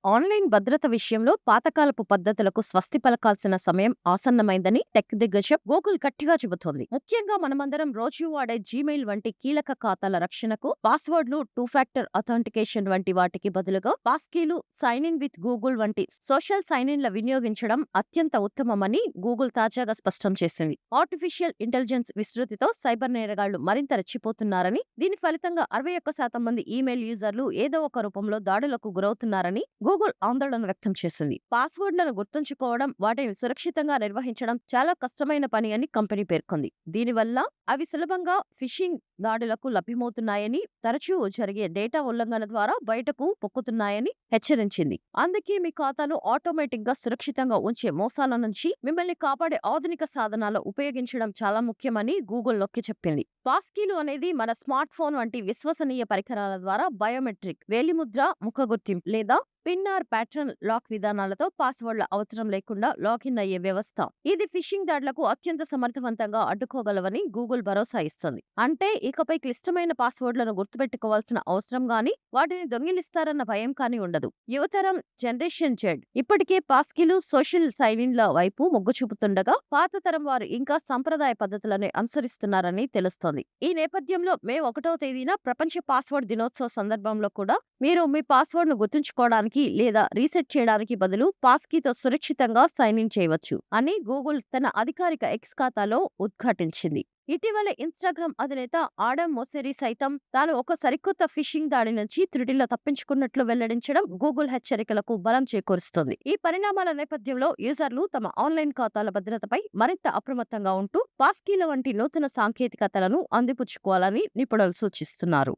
Online భద్రత విషయంలో పాతకాలపు పద్ధతులకు స్వస్తి పలకాల్సిన సమయం ఆసన్నమైందని టెక్ దిగ్గజం గూగుల్ గట్టిగా చెబుతోంది. ముఖ్యంగా మనమందరం రోజూ వాడే జీమెయిల్ వంటి కీలక ఖాతాల రక్షణకు పాస్వర్డ్లు, టూ ఫ్యాక్టర్ అథెంటికేషన్ వంటి వాటికి బదులుగా పాస్కీలు, సైన్ ఇన్ విత్ గూగుల్ వంటి సోషల్ సైన్ ఇన్ల వినియోగించడం అత్యంత ఉత్తమమని గూగుల్ తాజాగా స్పష్టం చేసింది. ఆర్టిఫిషియల్ ఇంటెలిజెన్స్ విస్తృతితో సైబర్ నేరగాళ్లు మరింత రెచ్చిపోతున్నారని, దీని ఫలితంగా 61% మంది ఈమెయిల్ యూజర్లు ఏదో ఒక రూపంలో దాడులకు గురవుతున్నారని గూగుల్ ఆందోళన వ్యక్తం చేసింది. పాస్వర్డ్లను గుర్తుంచుకోవడం, వాటిని సురక్షితంగా నిర్వహించడం చాలా కష్టమైన పని అని కంపెనీ పేర్కొంది. దీనివల్ల అవి సులభంగా ఫిషింగ్ దాడులకు లభ్యమవుతున్నాయని, తరచూ జరిగే డేటా ఉల్లంఘన ద్వారా బయటకు పొక్కుతున్నాయని హెచ్చరించింది. అందుకే మీ ఖాతాను ఆటోమేటిక్ గా సురక్షితంగా ఉంచే మోసాల నుంచి మిమ్మల్ని కాపాడే ఆధునిక సాధనాలు ఉపయోగించడం చాలా ముఖ్యమని గూగుల్ నొక్కి చెప్పింది. పాస్కీలు అనేది మన స్మార్ట్ ఫోన్ వంటి విశ్వసనీయ పరికరాల ద్వారా బయోమెట్రిక్, వేలిముద్ర, ముఖ గుర్తింపు లేదా పిన్ ఆర్ ప్యాటర్న్ లాక్ విధానాలతో పాస్వర్డ్ల అవసరం లేకుండా లాగిన్ అయ్యే వ్యవస్థ. ఇది ఫిషింగ్ దాడులకు అత్యంత సమర్థవంతంగా అడ్డుకోగలవని గూగుల్ భరోసా ఇస్తుంది. అంటే ఇకపై క్లిష్టమైన పాస్వర్డ్లను గుర్తుపెట్టుకోవాల్సిన అవసరం గాని, వాటిని దొంగిలిస్తారన్న భయం కానీ ఉండదు. యువతరం జనరేషన్ జెడ్ ఇప్పటికే పాస్కీలు, సోషల్ సైన్ ఇన్ల వైపు మొగ్గు చూపుతుండగా, పాత తరం వారు ఇంకా సంప్రదాయ పద్ధతులను అనుసరిస్తున్నారని తెలుస్తోంది. ఈ నేపథ్యంలో మే 1వ తేదీన ప్రపంచ పాస్వర్డ్ దినోత్సవ సందర్భంలో కూడా మీరు మీ పాస్వర్డ్ను గుర్తుంచుకోవడానికి లేదా రీసెట్ చేయడానికి బదులు పాస్కీతో సురక్షితంగా సైన్ ఇన్ చేయవచ్చు అని గూగుల్ తన అధికారిక ఎక్స్ ఖాతాలో ఉద్ఘాటించింది. ఇటీవల ఇన్‌స్టాగ్రామ్ అధినేత ఆడమ్ మోసెరీ సైతం తాను ఒక సరికొత్త ఫిషింగ్ దాడి నుంచి త్రుటిలో తప్పించుకున్నట్లు వెల్లడించడం గూగుల్ హెచ్చరికలకు బలం చేకూరుస్తోంది. ఈ పరిణామాల నేపథ్యంలో యూజర్లు తమ ఆన్‌లైన్ ఖాతాల భద్రతపై మరింత అప్రమత్తంగా ఉంటూ పాస్కీల వంటి నూతన సాంకేతికతలను అందిపుచ్చుకోవాలని నిపుణులు సూచిస్తున్నారు.